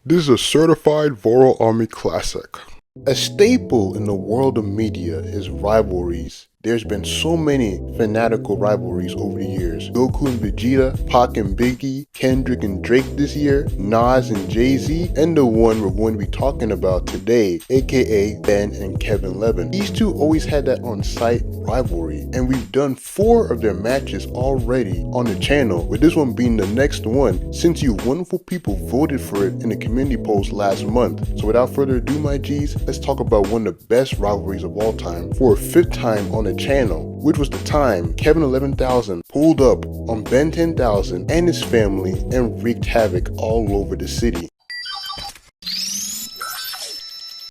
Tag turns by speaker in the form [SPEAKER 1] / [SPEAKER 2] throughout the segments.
[SPEAKER 1] This is a certified VoroAMI classic. A staple in the world of media is rivalries. There's been so many fanatical rivalries over the years. Goku and Vegeta, Pac and Biggie, Kendrick and Drake this year, Nas and Jay-Z, and the one we're going to be talking about today, aka Ben and Kevin Levin. These two always had that on-site rivalry, and we've done 4 of their matches already on the channel, with this one being the next one since you wonderful people voted for it in the community post last month. So without further ado, my G's, let's talk about one of the best rivalries of all time for a 5th time on the channel, which was the time Kevin 11,000 pulled up on Ben 10,000 and his family and wreaked havoc all over the city.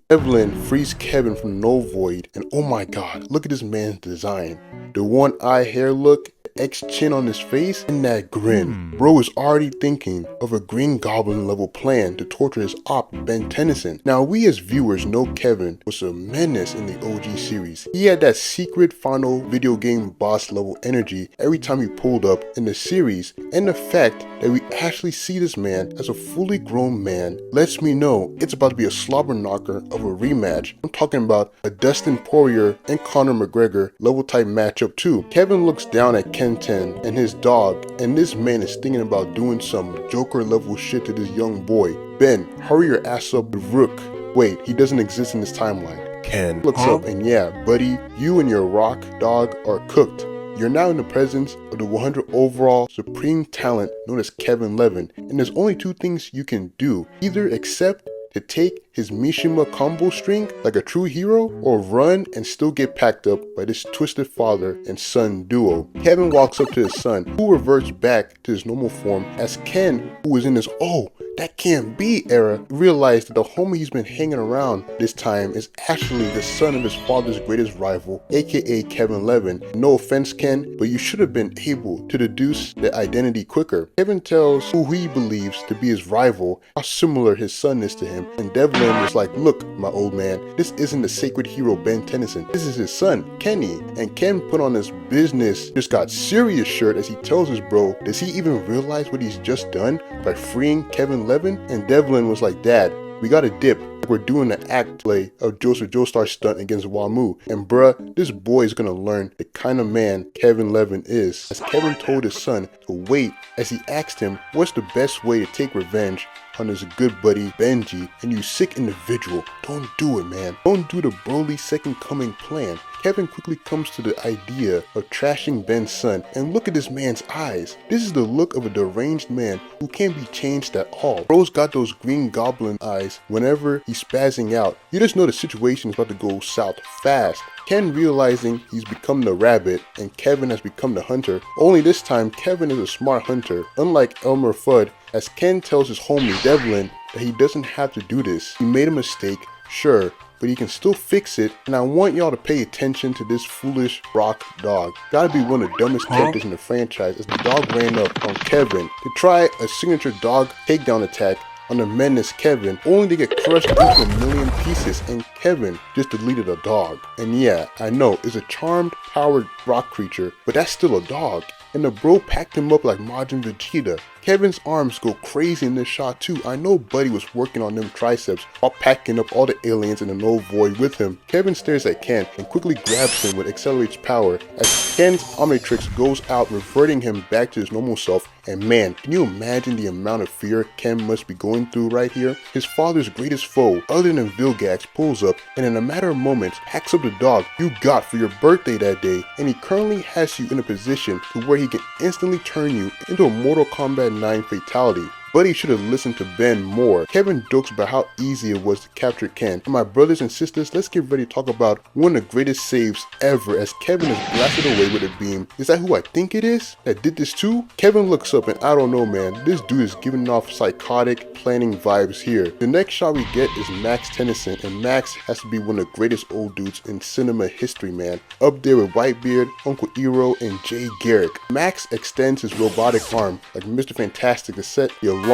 [SPEAKER 1] Devlin frees Kevin from no void, and oh my god, look at this man's design. The one eye hair look, X chin on his face, and that grin. Bro is already thinking of a Green Goblin level plan to torture his op Ben Tennyson. Now we as viewers know Kevin was a menace in the OG series. He had that secret final video game boss level energy every time he pulled up in the series, and the fact that we actually see this man as a fully grown man lets me know it's about to be a slobber knocker of a rematch. I'm talking about a Dustin Poirier and Conor McGregor level type matchup too. Kevin looks down at Ken 10 and his dog, and this man is thinking about doing some Joker level shit to this young boy. Ben, hurry your ass up, Rook. Wait, he doesn't exist in this timeline. Ken looks up, and yeah, buddy, you and your rock dog are cooked. You're now in the presence of the 100 overall supreme talent known as Kevin Levin, and there's only 2 things you can do. Either accept to take his Mishima combo string like a true hero, or run and still get packed up by this twisted father and son duo. Kevin walks up to his son, who reverts back to his normal form, as Ken, who is in his "oh, that can't be" era, realized that the homie he's been hanging around this time is actually the son of his father's greatest rival, aka Kevin Levin. No offense, Ken, but you should have been able to deduce the identity quicker. Kevin tells who he believes to be his rival how similar his son is to him, and Devlin was like, "Look, my old man, this isn't the sacred hero Ben Tennyson, this is his son, Kenny." And Ken put on this business just got serious shirt as he tells his bro, does he even realize what he's just done by freeing Kevin Levin? And Devlin was like, "Dad, we gotta dip. We're doing the act play of Joseph Joestar stunt against WAMU. And bruh, this boy is gonna learn the kind of man Kevin Levin is." As Kevin told his son to wait as he asked him what's the best way to take revenge on his good buddy Benji, and you sick individual, don't do it, man. Don't do the Broly second coming plan. Kevin quickly comes to the idea of trashing Ben's son, and look at this man's eyes. This is the look of a deranged man who can't be changed at all. Bro's got those Green Goblin eyes whenever he's spazzing out. You just know the situation is about to go south fast. Ken realizing he's become the rabbit and Kevin has become the hunter, only this time Kevin is a smart hunter, unlike Elmer Fudd, as Ken tells his homie Devlin that he doesn't have to do this. He made a mistake, sure, but he can still fix it, and I want y'all to pay attention to this foolish rock dog. Gotta be one of the dumbest characters in the franchise, as the dog ran up on Kevin to try a signature dog takedown attack on the menace Kevin, only to get crushed into a million pieces, and Kevin just deleted a dog. And yeah, I know, it's a charmed, powered rock creature, but that's still a dog. And the bro packed him up like Majin Vegeta. Kevin's arms go crazy in this shot too. I know Buddy was working on them triceps while packing up all the aliens in the no void with him. Kevin stares at Ken and quickly grabs him with accelerates power as Ken's Omnitrix goes out, reverting him back to his normal self. And man, can you imagine the amount of fear Ken must be going through right here? His father's greatest foe, other than Vilgax, pulls up and in a matter of moments packs up the dog you got for your birthday that day, and he currently has you in a position to where he can instantly turn you into a Mortal Kombat 9 fatality. Buddy should have listened to Ben more. Kevin jokes about how easy it was to capture Ken. And my brothers and sisters, let's get ready to talk about one of the greatest saves ever as Kevin is blasted away with a beam. Is that who I think it is that did this too? Kevin looks up and I don't know, man, this dude is giving off psychotic planning vibes here. The next shot we get is Max Tennyson, and Max has to be one of the greatest old dudes in cinema history, man. Up there with Whitebeard, Uncle Eero, and Jay Garrick. Max extends his robotic arm like Mr. Fantastic to set the alarm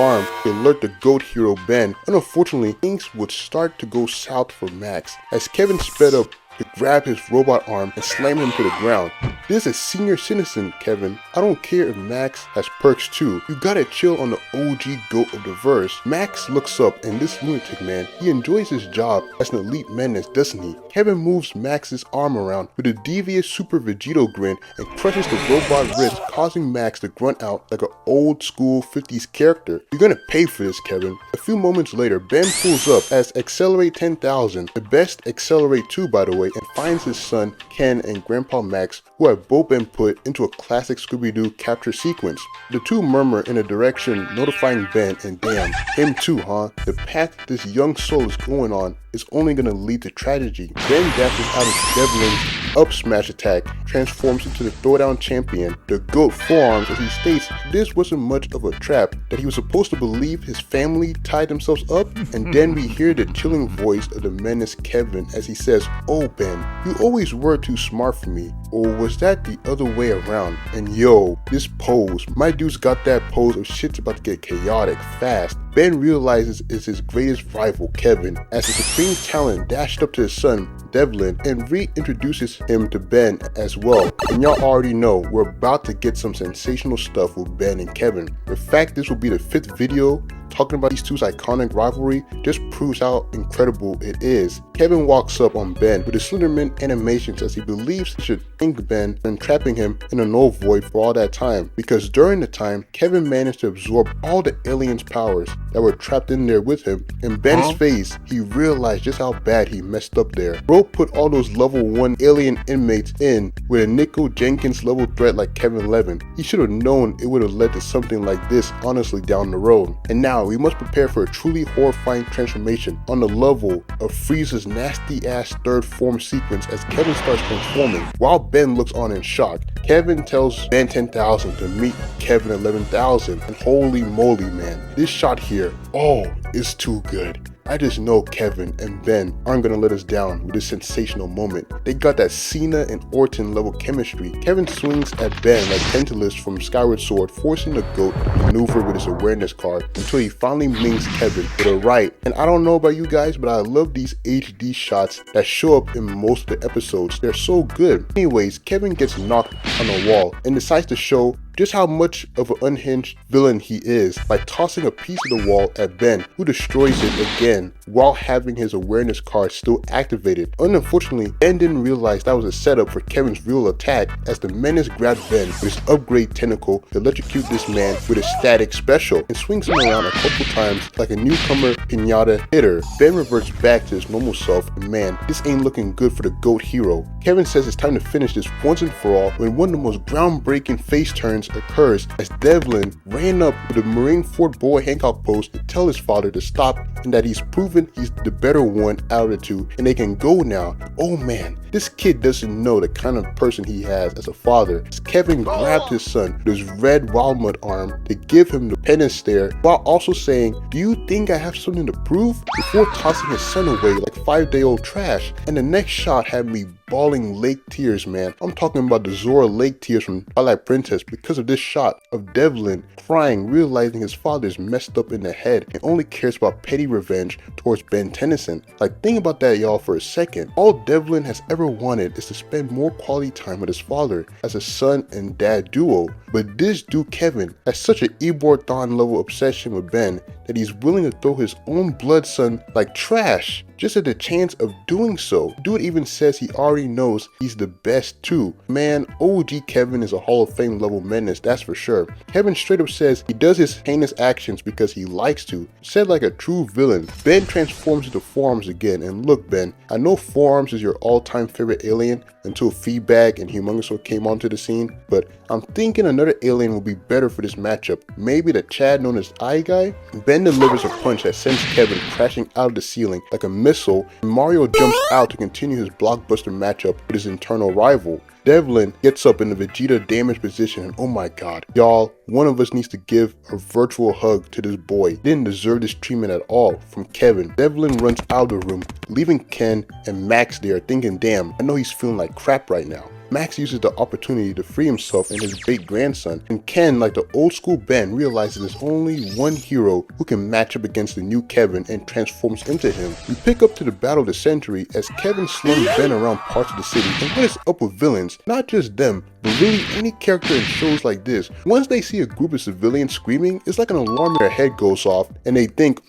[SPEAKER 1] to alert the GOAT hero Ben, and unfortunately things would start to go south for Max. As Kevin sped up to grab his robot arm and slam him to the ground. This is a senior citizen, Kevin. I don't care if Max has perks too. You gotta chill on the OG GOAT of the verse. Max looks up, and this lunatic man, he enjoys his job as an elite menace, doesn't he? Kevin moves Max's arm around with a devious Super Vegito grin and crushes the robot wrist, causing Max to grunt out like an old school 50s character. You're gonna pay for this, Kevin. A few moments later, Ben pulls up as Accelerate 10,000, the best Accelerate 2 by the way, and finds his son Ken and Grandpa Max, who have both been put into a classic Scooby Doo capture sequence. The two murmur in a direction, notifying Ben, and damn, him too, huh? The path this young soul is going on is only gonna lead to tragedy. Ben dashes out of Devlin's up smash attack, transforms into the Throwdown champion, the GOAT forearms, as he states this wasn't much of a trap, that he was supposed to believe his family tied themselves up, and then we hear the chilling voice of the menace Kevin as he says, "Oh Ben, you always were too smart for me, or was that the other way around?" And yo, this pose, my dude's got that pose of shit's about to get chaotic fast. Ben realizes it's his greatest rival, Kevin, as the supreme talent dashed up to his son, Devlin, and reintroduces him to Ben as well. And y'all already know, we're about to get some sensational stuff with Ben and Kevin. The fact this will be the 5th video talking about these two's iconic rivalry just proves how incredible it is. Kevin walks up on Ben with the Slenderman animations as he believes he should thank Ben for trapping him in a null void for all that time, because during the time, Kevin managed to absorb all the aliens' powers that were trapped in there with him. In Ben's face, he realized just how bad he messed up there. Bro put all those level 1 alien inmates in with a Nico Jenkins level threat like Kevin Levin. He should have known it would have led to something like this honestly down the road. And now we must prepare for a truly horrifying transformation on the level of Frieza's nasty ass third form sequence as Kevin starts transforming while Ben looks on in shock. Kevin tells Ben 10,000 to meet Kevin 11,000, and holy moly man, this shot here, oh, it's too good. I just know Kevin and Ben aren't gonna let us down with this sensational moment. They got that Cena and Orton level chemistry. Kevin swings at Ben like Penance from Skyward Sword, forcing the GOAT to maneuver with his awareness card until he finally mings Kevin with a right. And I don't know about you guys, but I love these HD shots that show up in most of the episodes. They're so good. Anyways, Kevin gets knocked on the wall and decides to show just how much of an unhinged villain he is by tossing a piece of the wall at Ben, who destroys it again while having his awareness card still activated. Unfortunately, Ben didn't realize that was a setup for Kevin's real attack, as the menace grabbed Ben with his upgrade tentacle to electrocute this man with a static special and swings him around a couple times like a newcomer pinata hitter. Ben reverts back to his normal self, and man, this ain't looking good for the GOAT hero. Kevin says it's time to finish this once and for all when one of the most groundbreaking face turns occurs as Devlin ran up with a Marine Fort Boy Hancock pose to tell his father to stop and that he's proven he's the better one out of the two and they can go now. Oh man, this kid doesn't know the kind of person he has as a father, as Kevin grabbed his son with his red Wildmud arm to give him the penance stare while also saying, "Do you think I have something to prove?" before tossing his son away like 5-day-old trash. And the next shot had me bawling lake tears, man. I'm talking about the Zora lake tears from Twilight Princess because of this shot of Devlin crying, realizing his father's messed up in the head and only cares about petty revenge towards Ben Tennyson. Like, think about that, y'all, for a second. All Devlin has ever wanted is to spend more quality time with his father as a son and dad duo. But this dude Kevin has such an Ebor Thon level obsession with Ben that he's willing to throw his own blood son like trash just at the chance of doing so. Dude even says he already knows he's the best too. Man, OG Kevin is a Hall of Fame level menace, that's for sure. Kevin straight up says he does his heinous actions because he likes to, said like a true villain. Ben transforms into forearms again, and look Ben, I know forearms is your all-time favorite alien until Feedback and Humongousaur came onto the scene, but I'm thinking another alien will be better for this matchup. Maybe the Chad known as Eye Guy? Ben delivers a punch that sends Kevin crashing out of the ceiling like a missile, and Mario jumps out to continue his blockbuster matchup with his internal rival. Devlin gets up in the Vegeta damaged position and oh my god, y'all, one of us needs to give a virtual hug to this boy. He didn't deserve this treatment at all from Kevin. Devlin runs out of the room, leaving Ken and Max there thinking, damn, I know he's feeling like crap right now. Max uses the opportunity to free himself and his big grandson, and Ken, like the old school Ben, realizes there's only one hero who can match up against the new Kevin and transforms into him. We pick up to the battle of the century as Kevin slums Ben around parts of the city, and what is up with villains? Not just them, but really any character in shows like this. Once they see a group of civilians screaming, it's like an alarm in their head goes off and they think,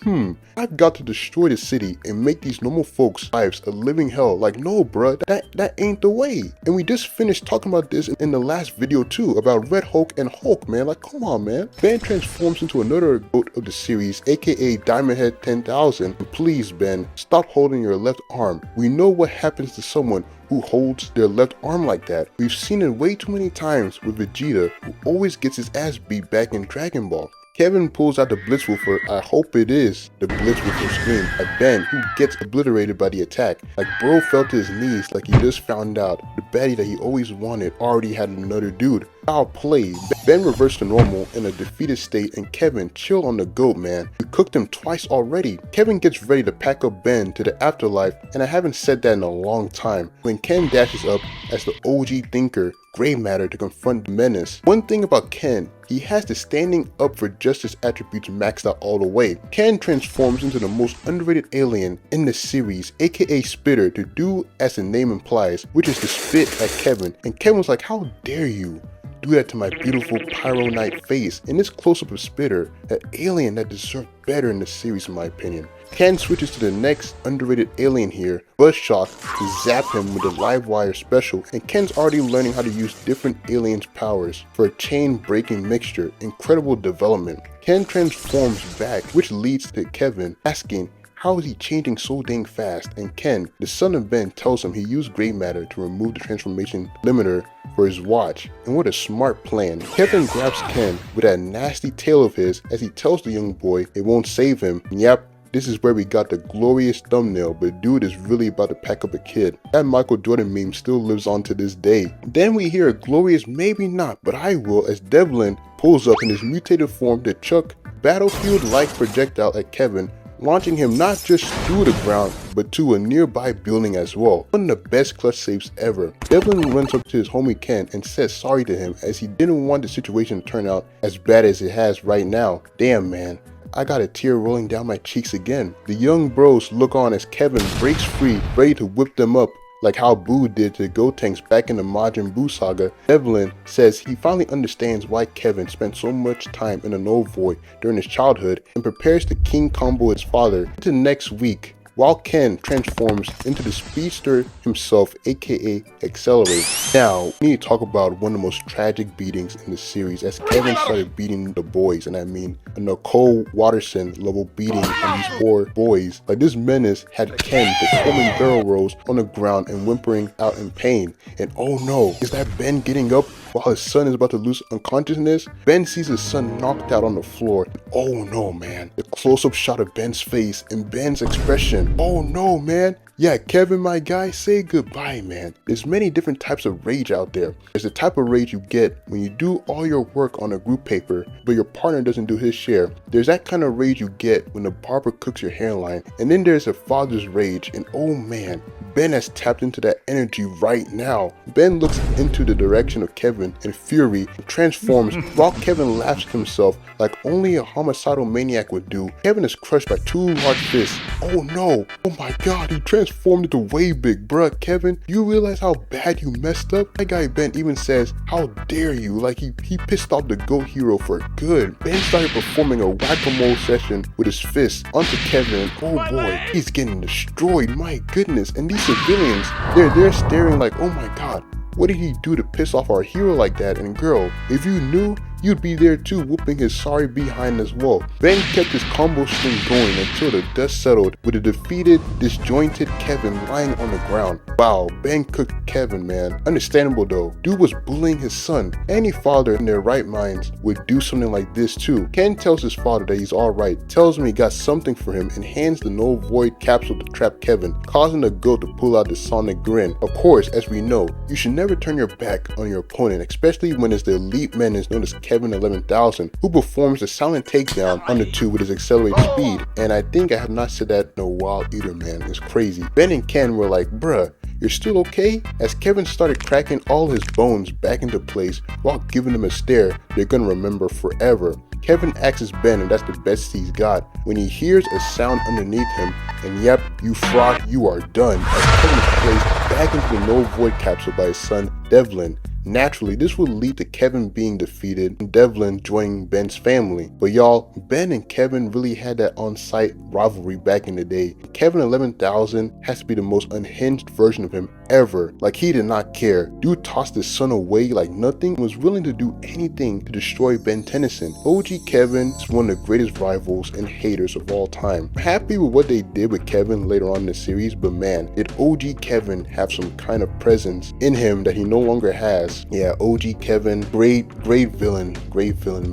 [SPEAKER 1] I've got to destroy the city and make these normal folks' lives a living hell. Like, no bruh, that ain't the way. And we just finished talking about this in the last video too, about Red Hulk and Hulk, man. Like, come on, man. Ben transforms into another goat of the series, aka Diamond Head 10,000. And please, Ben, stop holding your left arm. We know what happens to someone who holds their left arm like that. We've seen it way too many times with Vegeta, who always gets his ass beat back in Dragon Ball. Kevin pulls out the Blitzwoofer, I hope it is the Blitzwoofer scream at Ben, who gets obliterated by the attack. Like bro fell to his knees like he just found out the baddie that he always wanted already had another dude. Foul play. Ben reversed to normal in a defeated state and Kevin chill on the goat, man. We cooked him twice already. Kevin gets ready to pack up Ben to the afterlife and I haven't said that in a long time. When Ken dashes up as the OG thinker, gray matter to confront the menace. One thing about Ken, he has the standing up for justice attributes maxed out all the way. Ken transforms into the most underrated alien in the series, aka Spitter, to do as the name implies, which is to spit at Kevin. And Kevin's like, how dare you do that to my beautiful Pyro Knight face? In this close-up of Spitter, an alien that deserved better in the series in my opinion. Ken switches to the next underrated alien here, Buzzshock, to zap him with a live wire special, and Ken's already learning how to use different aliens' powers for a chain-breaking mixture. Incredible development. Ken transforms back, which leads to Kevin asking, how is he changing so dang fast? And Ken, the son of Ben, tells him he used gray matter to remove the transformation limiter for his watch. And what a smart plan. Kevin grabs Ken with that nasty tail of his as he tells the young boy it won't save him. And yep, this is where we got the glorious thumbnail, but dude is really about to pack up a kid. That Michael Jordan meme still lives on to this day. Then we hear a glorious maybe not, but I will, as Devlin pulls up in his mutated form to chuck battlefield-like projectile at Kevin, launching him not just through the ground, but to a nearby building as well. One of the best clutch saves ever. Devlin runs up to his homie Ken and says sorry to him as he didn't want the situation to turn out as bad as it has right now. Damn man, I got a tear rolling down my cheeks again. The young bros look on as Kevin breaks free, ready to whip them up like how Boo did to Gotenks back in the Majin Buu saga. Devlin says he finally understands why Kevin spent so much time in the Null Void during his childhood and prepares to king combo his father into next week, while Ken transforms into the speedster himself, aka Accelerate. Now, we need to talk about one of the most tragic beatings in the series as Kevin started beating the boys, and I mean a Nicole Watterson level beating on these poor boys. Like this menace had Ken performing barrel rolls on the ground and whimpering out in pain. And oh no, is that Ben getting up while his son is about to lose unconsciousness? Ben sees his son knocked out on the floor. Oh no, man. The close-up shot of Ben's face and Ben's expression. Oh no, man. Yeah, Kevin, my guy, say goodbye, man. There's many different types of rage out there. There's the type of rage you get when you do all your work on a group paper, but your partner doesn't do his share. There's that kind of rage you get when the barber cooks your hairline. And then there's a father's rage, and oh man, Ben has tapped into that energy right now. Ben looks into the direction of Kevin in fury and transforms while Kevin laughs at himself like only a homicidal maniac would do. Kevin is crushed by two large fists. Oh no, oh my god, he transformed into Waybig, bruh. Kevin, you realize how bad you messed up? That guy Ben even says, how dare you, like he pissed off the GOAT hero for good. Ben started performing a whack-a-mole session with his fists onto Kevin. Oh boy, he's getting destroyed, my goodness. And these civilians, they're staring like, oh my god, what did he do to piss off our hero like that? And girl, if you knew, you'd be there too, whooping his sorry behind as well. Ben kept his combo string going until the dust settled with a defeated, disjointed Kevin lying on the ground. Wow, Ben cooked Kevin, man. Understandable though. Dude was bullying his son. Any father in their right minds would do something like this too. Ken tells his father that he's alright, tells him he got something for him, and hands the no void capsule to trap Kevin, causing the goat to pull out the sonic grin. Of course, as we know, you should never turn your back on your opponent, especially when it's the elite menace known as Kevin 11,000, who performs a silent takedown on the two with his accelerated speed. And I think I have not said that in a while either, man. It's crazy. Ben and Ken were like, bruh, you're still okay? As Kevin started cracking all his bones back into place while giving him a stare they're gonna remember forever. Kevin asks Ben if that's the best he's got when he hears a sound underneath him, and yep, you frog, you are done, as Kevin is placed back into the no void capsule by his son Devlin. Naturally, this would lead to Kevin being defeated and Devlin joining Ben's family. But y'all, Ben and Kevin really had that on-site rivalry back in the day. Kevin 11,000 has to be the most unhinged version of him ever. Like, he did not care. Dude tossed his son away like nothing and was willing to do anything to destroy Ben Tennyson. OG Kevin is one of the greatest rivals and haters of all time. I'm happy with what they did with Kevin later on in the series, but man, did OG Kevin have some kind of presence in him that he no longer has. Yeah, OG Kevin, great villain,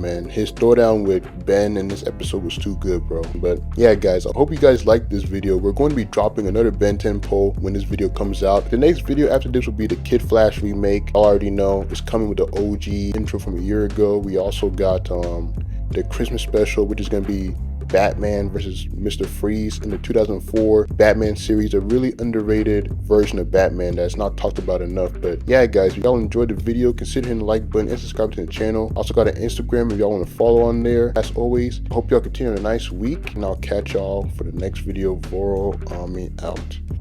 [SPEAKER 1] man. His throwdown with Ben in this episode was too good, bro. But yeah, guys, I hope you guys liked this video. We're going to be dropping another Ben 10 poll when this video comes out. The next video after this will be the Kid Flash remake. I already know it's coming with the OG intro from a year ago. We also got the Christmas special, which is going to be Batman versus Mr. Freeze in the 2004 Batman series, a really underrated version of Batman that's not talked about enough. But yeah, guys, if y'all enjoyed the video, consider hitting the like button and subscribe to the channel. Also got an Instagram if y'all want to follow on there. As always, hope y'all continue a nice week, and I'll catch y'all for the next video. VoroAMI out.